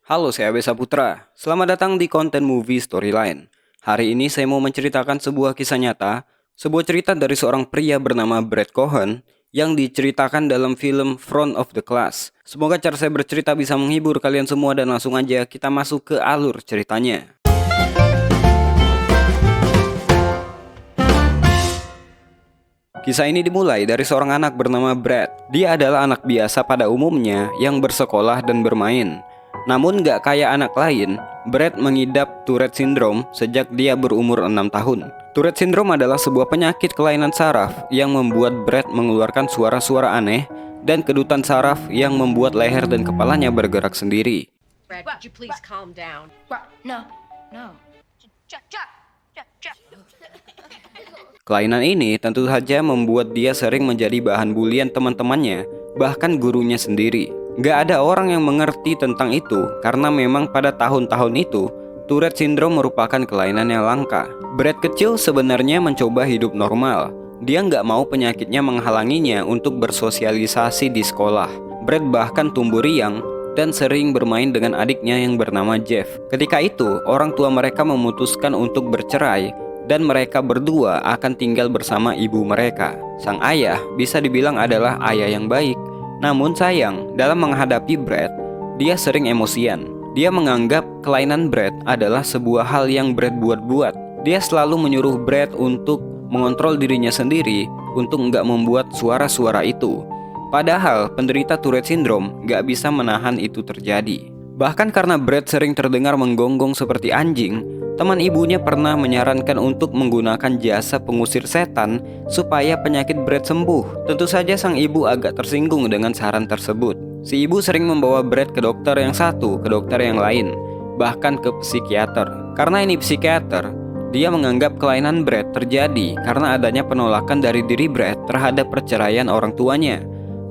Halo, saya Abesa Putra. Selamat datang di konten movie Storyline. Hari ini saya mau menceritakan sebuah kisah nyata, sebuah cerita dari seorang pria bernama Brad Cohen yang diceritakan dalam film Front of the Class. Semoga cara saya bercerita bisa menghibur kalian semua dan langsung aja kita masuk ke alur ceritanya. Kisah ini dimulai dari seorang anak bernama Brad. Dia adalah anak biasa pada umumnya yang bersekolah dan bermain. Namun gak kayak anak lain, Brad mengidap Tourette Syndrome sejak dia berumur 6 tahun. Tourette Syndrome adalah sebuah penyakit kelainan saraf yang membuat Brad mengeluarkan suara-suara aneh dan kedutan saraf yang membuat leher dan kepalanya bergerak sendiri. Brad, could you please calm down? No, no. Kelainan ini tentu saja membuat dia sering menjadi bahan bulian teman-temannya, bahkan gurunya sendiri. Gak ada orang yang mengerti tentang itu karena memang pada tahun-tahun itu, Tourette Syndrome merupakan kelainan yang langka. Brad kecil sebenarnya mencoba hidup normal. Dia gak mau penyakitnya menghalanginya untuk bersosialisasi di sekolah. Brad bahkan tumbuh riang dan sering bermain dengan adiknya yang bernama Jeff. Ketika itu, orang tua mereka memutuskan untuk bercerai dan mereka berdua akan tinggal bersama ibu mereka. Sang ayah bisa dibilang adalah ayah yang baik. Namun sayang, dalam menghadapi Brad, dia sering emosian. Dia menganggap kelainan Brad adalah sebuah hal yang Brad buat-buat. Dia selalu menyuruh Brad untuk mengontrol dirinya sendiri untuk nggak membuat suara-suara itu. Padahal penderita Tourette Syndrome nggak bisa menahan itu terjadi. Bahkan karena Brad sering terdengar menggonggong seperti anjing, teman ibunya pernah menyarankan untuk menggunakan jasa pengusir setan supaya penyakit Brad sembuh. Tentu saja sang ibu agak tersinggung dengan saran tersebut. Si ibu sering membawa Brad ke dokter yang satu, ke dokter yang lain, bahkan ke psikiater. Karena ini psikiater, dia menganggap kelainan Brad terjadi karena adanya penolakan dari diri Brad terhadap perceraian orang tuanya.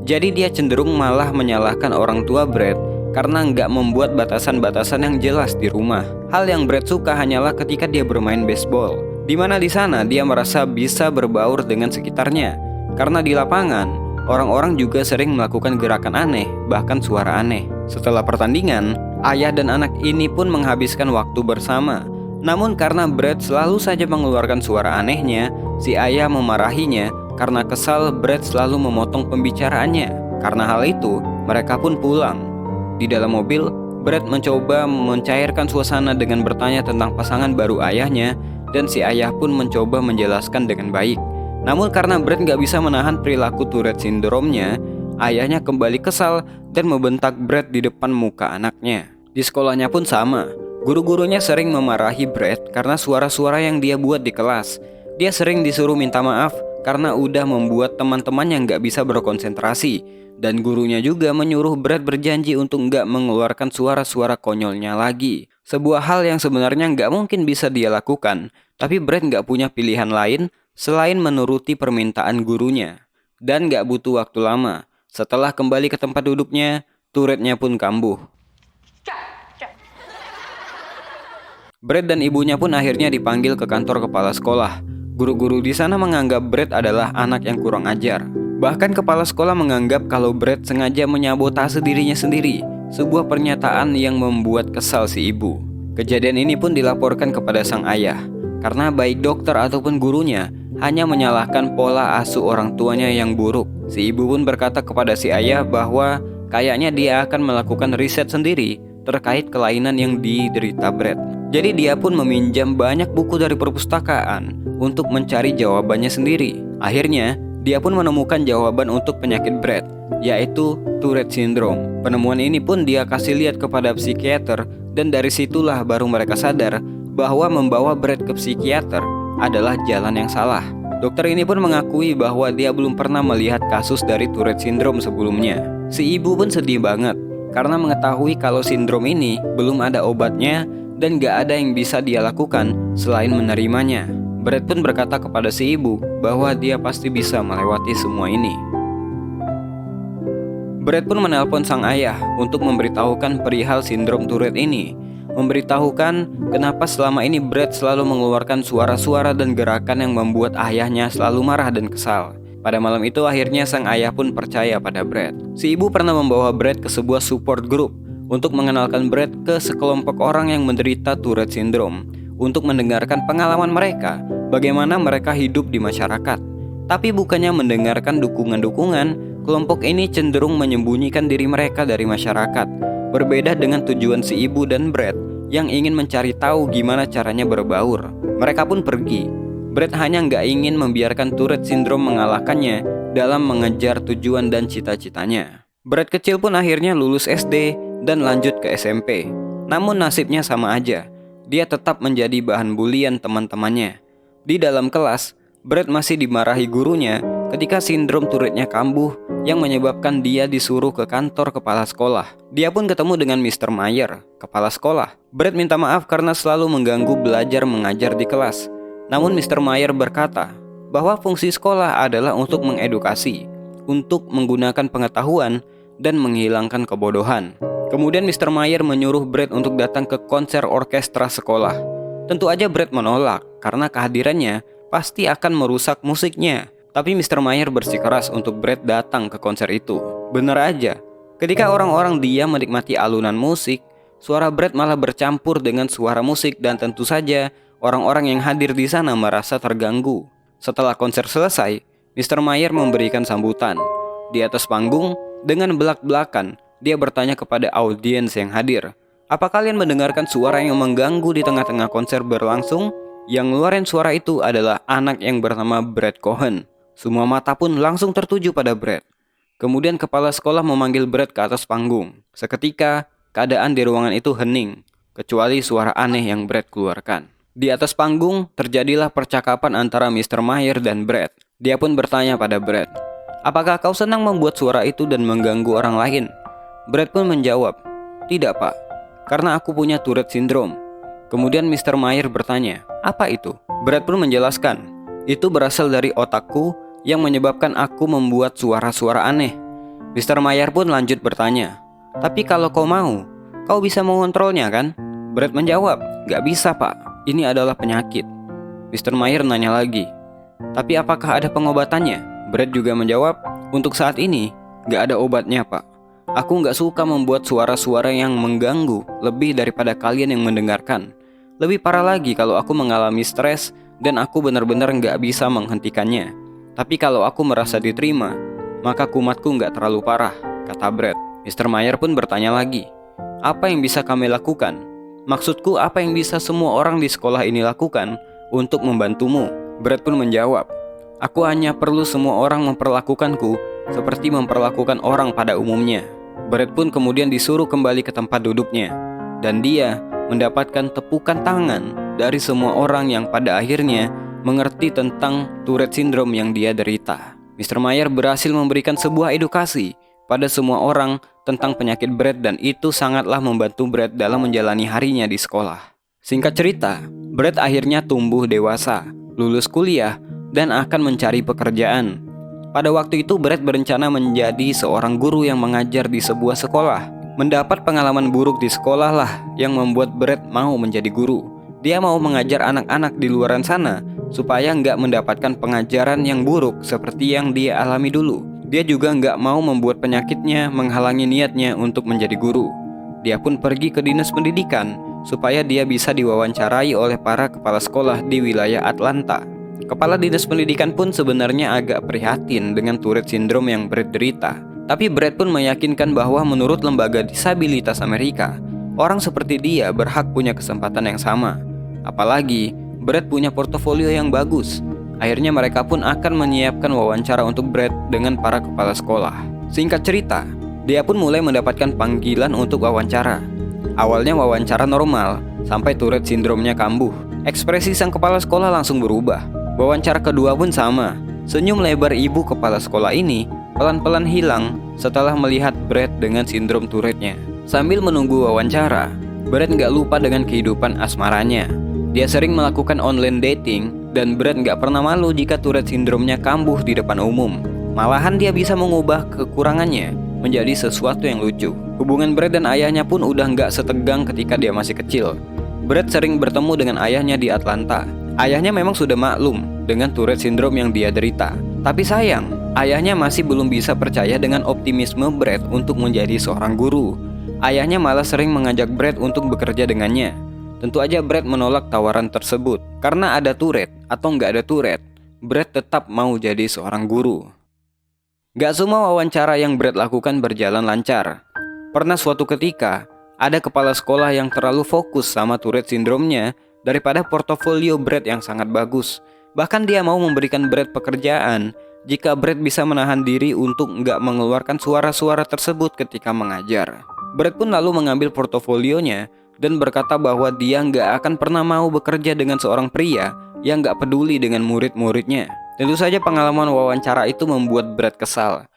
Jadi dia cenderung malah menyalahkan orang tua Brad karena nggak membuat batasan-batasan yang jelas di rumah. Hal yang Brad suka hanyalah ketika dia bermain baseball, di mana di sana dia merasa bisa berbaur dengan sekitarnya. Karena di lapangan, orang-orang juga sering melakukan gerakan aneh, bahkan suara aneh. Setelah pertandingan, ayah dan anak ini pun menghabiskan waktu bersama. Namun karena Brad selalu saja mengeluarkan suara anehnya, si ayah memarahinya karena kesal Brad selalu memotong pembicaraannya. Karena hal itu, mereka pun pulang. Di dalam mobil, Brad mencoba mencairkan suasana dengan bertanya tentang pasangan baru ayahnya, dan si ayah pun mencoba menjelaskan dengan baik. Namun karena Brad gak bisa menahan perilaku Tourette Syndrome-nya, ayahnya kembali kesal dan membentak Brad di depan muka anaknya. Di sekolahnya pun sama, guru-gurunya sering memarahi Brad karena suara-suara yang dia buat di kelas. Dia sering disuruh minta maaf karena udah membuat teman-teman yang gak bisa berkonsentrasi. Dan gurunya juga menyuruh Brad berjanji untuk nggak mengeluarkan suara-suara konyolnya lagi. Sebuah hal yang sebenarnya nggak mungkin bisa dia lakukan, tapi Brad nggak punya pilihan lain selain menuruti permintaan gurunya. Dan nggak butuh waktu lama, setelah kembali ke tempat duduknya, Tourette-nya pun kambuh. Brad dan ibunya pun akhirnya dipanggil ke kantor kepala sekolah. Guru-guru di sana menganggap Brad adalah anak yang kurang ajar. Bahkan kepala sekolah menganggap kalau Brad sengaja menyabotase dirinya sendiri, sebuah pernyataan yang membuat kesal si ibu. Kejadian ini pun dilaporkan kepada sang ayah, karena baik dokter ataupun gurunya hanya menyalahkan pola asuh orang tuanya yang buruk. Si ibu pun berkata kepada si ayah bahwa kayaknya dia akan melakukan riset sendiri terkait kelainan yang diderita Brad. Jadi dia pun meminjam banyak buku dari perpustakaan untuk mencari jawabannya sendiri. Akhirnya, dia pun menemukan jawaban untuk penyakit Brad, yaitu Tourette Syndrome. Penemuan ini pun dia kasih lihat kepada psikiater, dan dari situlah baru mereka sadar bahwa membawa Brad ke psikiater adalah jalan yang salah. Dokter ini pun mengakui bahwa dia belum pernah melihat kasus dari Tourette Syndrome sebelumnya. Si ibu pun sedih banget, karena mengetahui kalau sindrom ini belum ada obatnya dan gak ada yang bisa dia lakukan selain menerimanya. Brad pun berkata kepada si ibu bahwa dia pasti bisa melewati semua ini. Brad pun menelpon sang ayah untuk memberitahukan perihal sindrom Tourette ini. Memberitahukan kenapa selama ini Brad selalu mengeluarkan suara-suara dan gerakan yang membuat ayahnya selalu marah dan kesal. Pada malam itu akhirnya sang ayah pun percaya pada Brad. Si ibu pernah membawa Brad ke sebuah support group untuk mengenalkan Brett ke sekelompok orang yang menderita Tourette Syndrome, untuk mendengarkan pengalaman mereka, bagaimana mereka hidup di masyarakat. Tapi bukannya mendengarkan dukungan-dukungan, kelompok ini cenderung menyembunyikan diri mereka dari masyarakat. Berbeda dengan tujuan si ibu dan Brett yang ingin mencari tahu gimana caranya berbaur. Mereka pun pergi. Brett hanya nggak ingin membiarkan Tourette Syndrome mengalahkannya dalam mengejar tujuan dan cita-citanya. Brett kecil pun akhirnya lulus SD dan lanjut ke SMP. Namun nasibnya sama aja. Dia tetap menjadi bahan bulian teman-temannya. Di dalam kelas, Brett masih dimarahi gurunya ketika sindrom Tourette-nya kambuh yang menyebabkan dia disuruh ke kantor kepala sekolah. Dia pun ketemu dengan Mr. Mayer, kepala sekolah. Brett minta maaf karena selalu mengganggu belajar mengajar di kelas. Namun Mr. Mayer berkata bahwa fungsi sekolah adalah untuk mengedukasi, untuk menggunakan pengetahuan dan menghilangkan kebodohan. Kemudian Mr. Mayer menyuruh Brett untuk datang ke konser orkestra sekolah. Tentu aja Brett menolak karena kehadirannya pasti akan merusak musiknya. Tapi Mr. Mayer bersikeras untuk Brett datang ke konser itu. Benar aja, ketika orang-orang diam menikmati alunan musik, suara Brett malah bercampur dengan suara musik dan tentu saja orang-orang yang hadir di sana merasa terganggu. Setelah konser selesai, Mr. Mayer memberikan sambutan. Di atas panggung, dengan belak-belakan, dia bertanya kepada audiens yang hadir, "Apa kalian mendengarkan suara yang mengganggu di tengah-tengah konser berlangsung?" Yang ngeluarin suara itu adalah anak yang bernama Brett Cohen. Semua mata pun langsung tertuju pada Brett. Kemudian kepala sekolah memanggil Brett ke atas panggung. Seketika, keadaan di ruangan itu hening, kecuali suara aneh yang Brett keluarkan. Di atas panggung, terjadilah percakapan antara Mr. Mayer dan Brett. Dia pun bertanya pada Brett, "Apakah kau senang membuat suara itu dan mengganggu orang lain?" Brett pun menjawab, "Tidak, Pak, karena aku punya Tourette Syndrome." Kemudian Mr. Mayer bertanya, "Apa itu?" Brett pun menjelaskan, "Itu berasal dari otakku yang menyebabkan aku membuat suara-suara aneh." Mr. Mayer pun lanjut bertanya, "Tapi kalau kau mau, kau bisa mengontrolnya kan?" Brett menjawab, "Gak bisa, Pak, ini adalah penyakit." Mr. Mayer nanya lagi, "Tapi apakah ada pengobatannya?" Brett juga menjawab, "Untuk saat ini, gak ada obatnya, Pak. Aku gak suka membuat suara-suara yang mengganggu lebih daripada kalian yang mendengarkan. Lebih parah lagi kalau aku mengalami stres dan aku benar-benar gak bisa menghentikannya. Tapi kalau aku merasa diterima, maka kumatku gak terlalu parah," kata Brett. Mr. Mayer pun bertanya lagi, "Apa yang bisa kami lakukan? Maksudku, apa yang bisa semua orang di sekolah ini lakukan untuk membantumu?" Brett pun menjawab, "Aku hanya perlu semua orang memperlakukanku seperti memperlakukan orang pada umumnya." Brett pun kemudian disuruh kembali ke tempat duduknya, dan dia mendapatkan tepukan tangan dari semua orang yang pada akhirnya mengerti tentang Tourette Syndrome yang dia derita. Mr. Mayer berhasil memberikan sebuah edukasi pada semua orang tentang penyakit Brett dan itu sangatlah membantu Brett dalam menjalani harinya di sekolah. Singkat cerita, Brett akhirnya tumbuh dewasa, lulus kuliah, dan akan mencari pekerjaan. Pada waktu itu Brett berencana menjadi seorang guru yang mengajar di sebuah sekolah. Mendapat pengalaman buruk di sekolah lah yang membuat Brett mau menjadi guru. Dia mau mengajar anak-anak di luaran sana supaya nggak mendapatkan pengajaran yang buruk seperti yang dia alami dulu. Dia juga nggak mau membuat penyakitnya menghalangi niatnya untuk menjadi guru. Dia pun pergi ke dinas pendidikan supaya dia bisa diwawancarai oleh para kepala sekolah di wilayah Atlanta. Kepala dinas pendidikan pun sebenarnya agak prihatin dengan Tourette Syndrome yang Brett derita. Tapi Brett pun meyakinkan bahwa menurut Lembaga Disabilitas Amerika, orang seperti dia berhak punya kesempatan yang sama. Apalagi Brett punya portofolio yang bagus. Akhirnya mereka pun akan menyiapkan wawancara untuk Brett dengan para kepala sekolah. Singkat cerita, dia pun mulai mendapatkan panggilan untuk wawancara. Awalnya wawancara normal, sampai Tourette Syndrome-nya kambuh. Ekspresi sang kepala sekolah langsung berubah. Wawancara kedua pun sama. Senyum lebar ibu kepala sekolah ini pelan-pelan hilang setelah melihat Brett dengan sindrom Tourette-nya. Sambil menunggu wawancara, Brett nggak lupa dengan kehidupan asmaranya. Dia sering melakukan online dating dan Brett nggak pernah malu jika Tourette Syndrome-nya kambuh di depan umum. Malahan dia bisa mengubah kekurangannya menjadi sesuatu yang lucu. Hubungan Brett dan ayahnya pun udah nggak setegang ketika dia masih kecil. Brett sering bertemu dengan ayahnya di Atlanta. Ayahnya memang sudah maklum dengan Tourette Syndrome yang dia derita. Tapi sayang, ayahnya masih belum bisa percaya dengan optimisme Brett untuk menjadi seorang guru. Ayahnya malah sering mengajak Brad untuk bekerja dengannya. Tentu aja Brad menolak tawaran tersebut. Karena ada Tourette atau nggak ada Tourette, Brad tetap mau jadi seorang guru. Gak semua wawancara yang Brad lakukan berjalan lancar. Pernah suatu ketika, ada kepala sekolah yang terlalu fokus sama Tourette syndrome-nya daripada portofolio Brad yang sangat bagus. Bahkan dia mau memberikan Brad pekerjaan jika Brad bisa menahan diri untuk nggak mengeluarkan suara-suara tersebut ketika mengajar. Brad pun lalu mengambil portofolionya dan berkata bahwa dia nggak akan pernah mau bekerja dengan seorang pria yang nggak peduli dengan murid-muridnya. Tentu saja pengalaman wawancara itu membuat Brad kesal.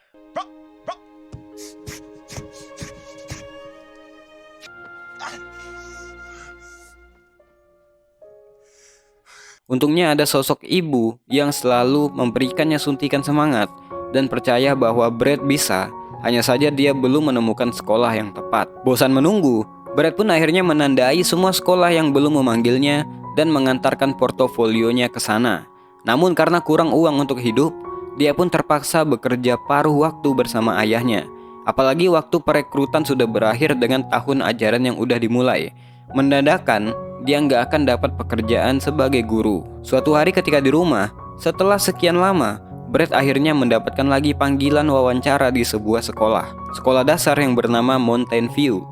Untungnya ada sosok ibu yang selalu memberikannya suntikan semangat dan percaya bahwa Brad bisa, hanya saja dia belum menemukan sekolah yang tepat. Bosan menunggu, Brad pun akhirnya menandai semua sekolah yang belum memanggilnya dan mengantarkan portofolionya ke sana. Namun karena kurang uang untuk hidup, dia pun terpaksa bekerja paruh waktu bersama ayahnya. Apalagi waktu perekrutan sudah berakhir dengan tahun ajaran yang udah dimulai. Mendadakan, dia nggak akan dapat pekerjaan sebagai guru. Suatu hari ketika di rumah, setelah sekian lama, Brad akhirnya mendapatkan lagi panggilan wawancara di sebuah sekolah dasar yang bernama Mountain View.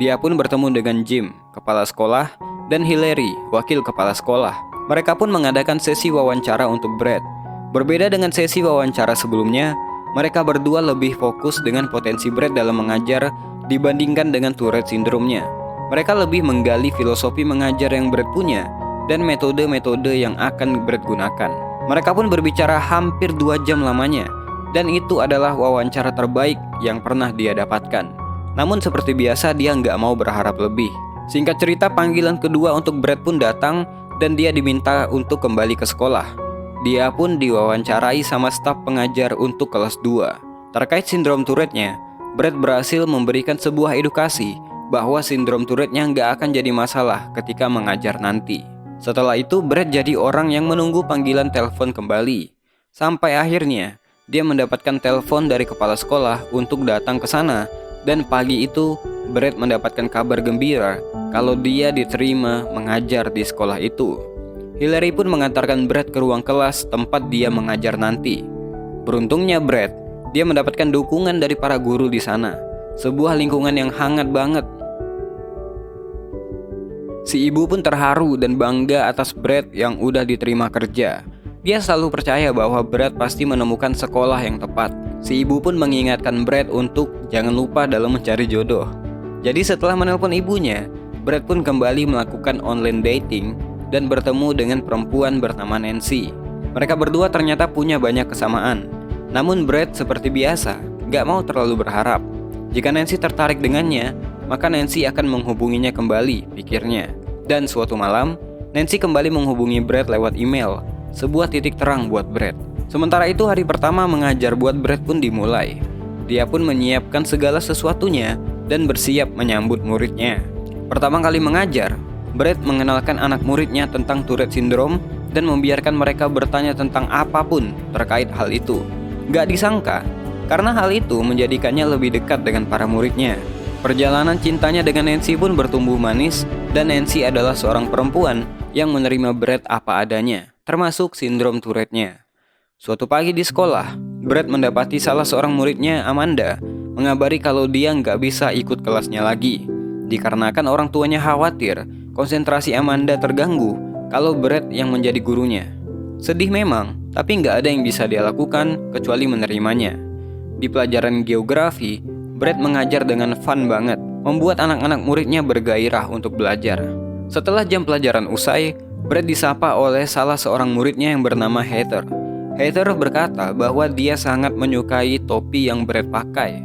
Dia pun bertemu dengan Jim, kepala sekolah, dan Hillary, wakil kepala sekolah. Mereka pun mengadakan sesi wawancara untuk Brad. Berbeda dengan sesi wawancara sebelumnya, mereka berdua lebih fokus dengan potensi Brad dalam mengajar dibandingkan dengan Tourette syndrome-nya. Mereka lebih menggali filosofi mengajar yang Brad punya dan metode-metode yang akan Brad gunakan. Mereka pun berbicara hampir 2 jam lamanya, dan itu adalah wawancara terbaik yang pernah dia dapatkan. Namun seperti biasa dia nggak mau berharap lebih. Singkat cerita, panggilan kedua untuk Brad pun datang dan dia diminta untuk kembali ke sekolah. Dia pun diwawancarai sama staf pengajar untuk kelas 2. Terkait sindrom Tourette-nya, Brad berhasil memberikan sebuah edukasi bahwa sindrom Tourette-nya nggak akan jadi masalah ketika mengajar nanti. Setelah itu, Brad jadi orang yang menunggu panggilan telepon kembali. Sampai akhirnya, dia mendapatkan telepon dari kepala sekolah untuk datang ke sana. Dan pagi itu, Brad mendapatkan kabar gembira kalau dia diterima mengajar di sekolah itu. Hillary pun mengantarkan Brad ke ruang kelas tempat dia mengajar nanti. Beruntungnya Brad, dia mendapatkan dukungan dari para guru di sana. Sebuah lingkungan yang hangat banget. Si ibu pun terharu dan bangga atas Brad yang udah diterima kerja. Dia selalu percaya bahwa Brad pasti menemukan sekolah yang tepat. Si ibu pun mengingatkan Brad untuk jangan lupa dalam mencari jodoh. Jadi setelah menelpon ibunya, Brad pun kembali melakukan online dating dan bertemu dengan perempuan bernama Nancy. Mereka berdua ternyata punya banyak kesamaan. Namun Brad seperti biasa, gak mau terlalu berharap. Jika Nancy tertarik dengannya, maka Nancy akan menghubunginya kembali, pikirnya. Dan suatu malam, Nancy kembali menghubungi Brad lewat email. Sebuah titik terang buat Brad. Sementara itu hari pertama mengajar buat Brad pun dimulai. Dia pun menyiapkan segala sesuatunya dan bersiap menyambut muridnya. Pertama kali mengajar, Brad mengenalkan anak muridnya tentang Tourette syndrome dan membiarkan mereka bertanya tentang apapun terkait hal itu. Gak disangka, karena hal itu menjadikannya lebih dekat dengan para muridnya. Perjalanan cintanya dengan Nancy pun bertumbuh manis, dan Nancy adalah seorang perempuan yang menerima Brad apa adanya, termasuk sindrom Tourette-nya. Suatu pagi di sekolah, Brad mendapati salah seorang muridnya, Amanda, mengabari kalau dia nggak bisa ikut kelasnya lagi. Dikarenakan orang tuanya khawatir konsentrasi Amanda terganggu kalau Brad yang menjadi gurunya. Sedih memang, tapi nggak ada yang bisa dia lakukan kecuali menerimanya. Di pelajaran geografi, Brad mengajar dengan fun banget, membuat anak-anak muridnya bergairah untuk belajar. Setelah jam pelajaran usai, Brad disapa oleh salah seorang muridnya yang bernama Heather. Heather berkata bahwa dia sangat menyukai topi yang Brad pakai.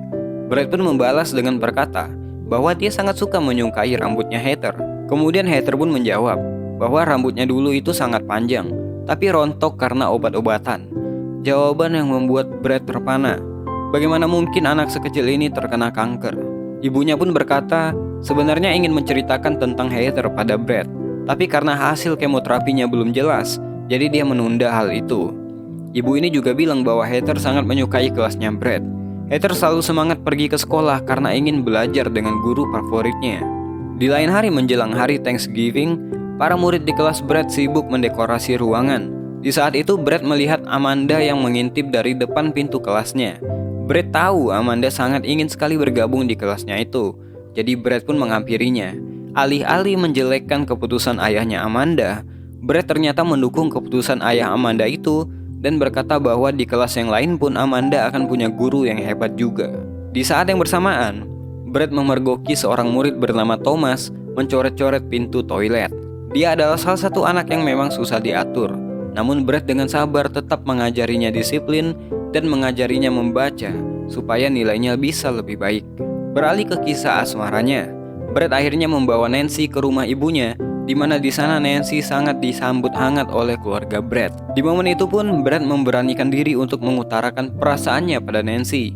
Brad pun membalas dengan berkata bahwa dia sangat suka menyukai rambutnya Heather. Kemudian Heather pun menjawab bahwa rambutnya dulu itu sangat panjang, tapi rontok karena obat-obatan. Jawaban yang membuat Brad terpana. Bagaimana mungkin anak sekecil ini terkena kanker? Ibunya pun berkata sebenarnya ingin menceritakan tentang Heather pada Brad, tapi karena hasil kemoterapinya belum jelas, jadi dia menunda hal itu. Ibu ini juga bilang bahwa Heather sangat menyukai kelasnya Brad. Heather selalu semangat pergi ke sekolah karena ingin belajar dengan guru favoritnya. Di lain hari menjelang hari Thanksgiving, para murid di kelas Brad sibuk mendekorasi ruangan. Di saat itu Brad melihat Amanda yang mengintip dari depan pintu kelasnya. Brad tahu Amanda sangat ingin sekali bergabung di kelasnya itu. Jadi Brad pun menghampirinya. Alih-alih menjelekkan keputusan ayahnya Amanda, Brad ternyata mendukung keputusan ayah Amanda itu dan berkata bahwa di kelas yang lain pun Amanda akan punya guru yang hebat juga. Di saat yang bersamaan, Brad memergoki seorang murid bernama Thomas mencoret-coret pintu toilet. Dia adalah salah satu anak yang memang susah diatur. Namun Brad dengan sabar tetap mengajarinya disiplin dan mengajarinya membaca supaya nilainya bisa lebih baik. Beralih ke kisah asmaranya, Brad akhirnya membawa Nancy ke rumah ibunya, di mana di sana Nancy sangat disambut hangat oleh keluarga Brad. Di momen itu pun Brad memberanikan diri untuk mengutarakan perasaannya pada Nancy.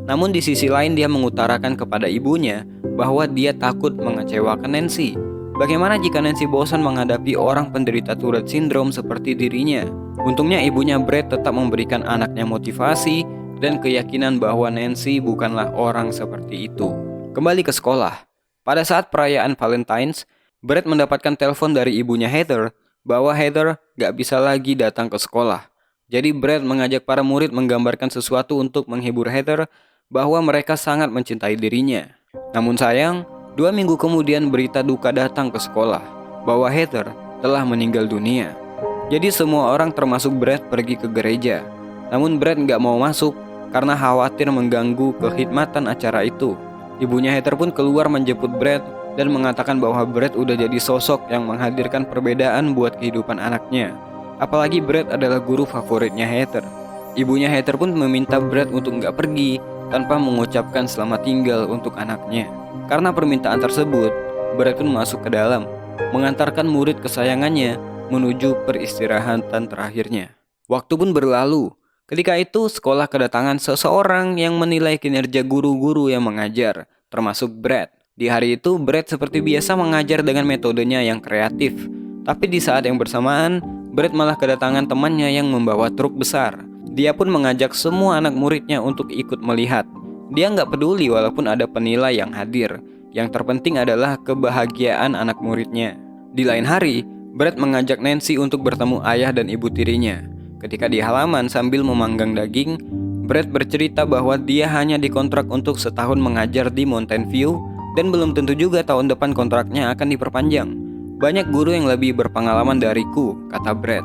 Namun di sisi lain dia mengutarakan kepada ibunya bahwa dia takut mengecewakan Nancy. Bagaimana jika Nancy bosan menghadapi orang penderita Tourette Syndrome seperti dirinya? Untungnya ibunya Brad tetap memberikan anaknya motivasi dan keyakinan bahwa Nancy bukanlah orang seperti itu. Kembali ke sekolah. Pada saat perayaan Valentine's, Brad mendapatkan telepon dari ibunya Heather bahwa Heather gak bisa lagi datang ke sekolah. Jadi Brad mengajak para murid menggambarkan sesuatu untuk menghibur Heather bahwa mereka sangat mencintai dirinya. Namun sayang, 2 minggu kemudian berita duka datang ke sekolah bahwa Heather telah meninggal dunia. Jadi semua orang termasuk Brad pergi ke gereja. Namun Brad gak mau masuk karena khawatir mengganggu kekhidmatan acara itu. Ibunya Heather pun keluar menjemput Brad dan mengatakan bahwa Brad udah jadi sosok yang menghadirkan perbedaan buat kehidupan anaknya. Apalagi Brad adalah guru favoritnya Heather. Ibunya Heather pun meminta Brad untuk nggak pergi tanpa mengucapkan selamat tinggal untuk anaknya. Karena permintaan tersebut, Brad pun masuk ke dalam, mengantarkan murid kesayangannya menuju peristirahatan terakhirnya. Waktu pun berlalu. Ketika itu, sekolah kedatangan seseorang yang menilai kinerja guru-guru yang mengajar, termasuk Brad. Di hari itu, Brad seperti biasa mengajar dengan metodenya yang kreatif. Tapi di saat yang bersamaan, Brad malah kedatangan temannya yang membawa truk besar. Dia pun mengajak semua anak muridnya untuk ikut melihat. Dia nggak peduli walaupun ada penilai yang hadir. Yang terpenting adalah kebahagiaan anak muridnya. Di lain hari, Brad mengajak Nancy untuk bertemu ayah dan ibu tirinya. Ketika di halaman sambil memanggang daging, Brad bercerita bahwa dia hanya dikontrak untuk setahun mengajar di Mountain View dan belum tentu juga tahun depan kontraknya akan diperpanjang. Banyak guru yang lebih berpengalaman dariku, kata Brad.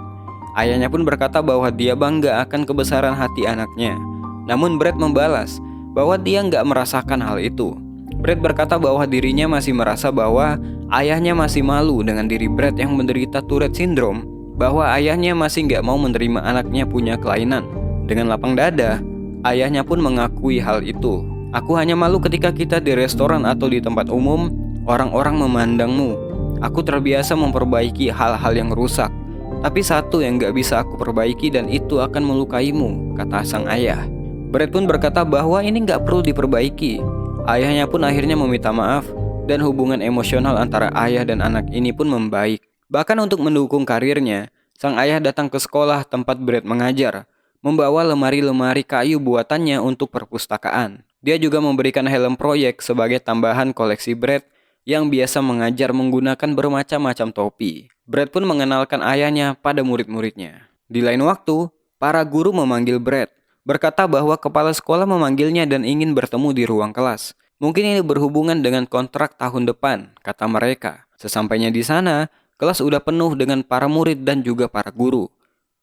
Ayahnya pun berkata bahwa dia bangga akan kebesaran hati anaknya. Namun Brad membalas bahwa dia nggak merasakan hal itu. Brad berkata bahwa dirinya masih merasa bahwa ayahnya masih malu dengan diri Brad yang menderita Tourette Syndrome, bahwa ayahnya masih nggak mau menerima anaknya punya kelainan. Dengan lapang dada, ayahnya pun mengakui hal itu. Aku hanya malu ketika kita di restoran atau di tempat umum, orang-orang memandangmu. Aku terbiasa memperbaiki hal-hal yang rusak. Tapi satu yang gak bisa aku perbaiki dan itu akan melukaimu, kata sang ayah. Brad pun berkata bahwa ini gak perlu diperbaiki. Ayahnya pun akhirnya meminta maaf dan hubungan emosional antara ayah dan anak ini pun membaik. Bahkan untuk mendukung karirnya, sang ayah datang ke sekolah tempat Brad mengajar, membawa lemari-lemari kayu buatannya untuk perpustakaan. Dia juga memberikan helm proyek sebagai tambahan koleksi Brad yang biasa mengajar menggunakan bermacam-macam topi. Brad pun mengenalkan ayahnya pada murid-muridnya. Di lain waktu, para guru memanggil Brad, berkata bahwa kepala sekolah memanggilnya dan ingin bertemu di ruang kelas. Mungkin ini berhubungan dengan kontrak tahun depan, kata mereka. Sesampainya di sana, kelas udah penuh dengan para murid dan juga para guru.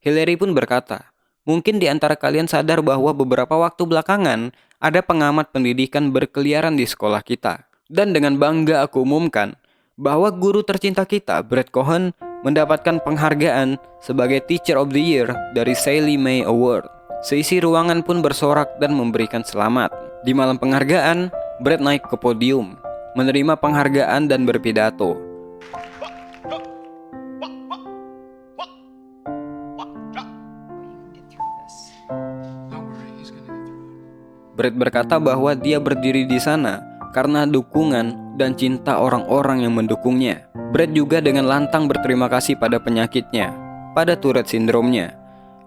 Hillary pun berkata, mungkin di antara kalian sadar bahwa beberapa waktu belakangan ada pengamat pendidikan berkeliaran di sekolah kita. Dan dengan bangga aku umumkan bahwa guru tercinta kita, Brad Cohen, mendapatkan penghargaan sebagai Teacher of the Year dari Sallie Mae Award. Seisi ruangan pun bersorak dan memberikan selamat. Di malam penghargaan, Brad naik ke podium, menerima penghargaan dan berpidato. Brad berkata bahwa dia berdiri di sana karena dukungan dan cinta orang-orang yang mendukungnya. Brad juga dengan lantang berterima kasih pada penyakitnya, pada Tourette Syndrome-nya.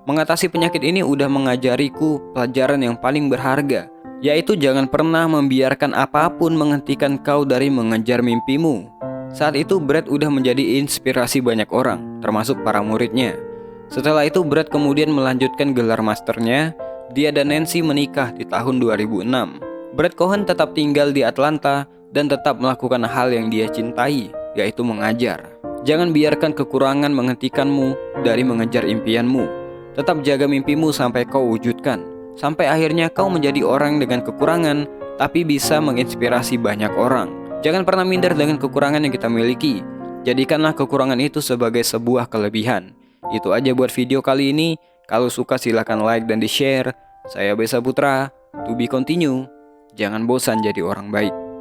Mengatasi penyakit ini udah mengajariku pelajaran yang paling berharga, yaitu jangan pernah membiarkan apapun menghentikan kau dari mengejar mimpimu. Saat itu Brad udah menjadi inspirasi banyak orang, termasuk para muridnya. Setelah itu Brad kemudian melanjutkan gelar masternya. Dia dan Nancy menikah di tahun 2006. Brad Cohen tetap tinggal di Atlanta dan tetap melakukan hal yang dia cintai, yaitu mengajar. Jangan biarkan kekurangan menghentikanmu dari mengejar impianmu. Tetap jaga mimpimu sampai kau wujudkan. Sampai akhirnya kau menjadi orang dengan kekurangan, tapi bisa menginspirasi banyak orang. Jangan pernah minder dengan kekurangan yang kita miliki. Jadikanlah kekurangan itu sebagai sebuah kelebihan. Itu aja buat video kali ini. Kalau suka silahkan like dan di-share. Saya Besa Putra, to be continue. Jangan bosan jadi orang baik.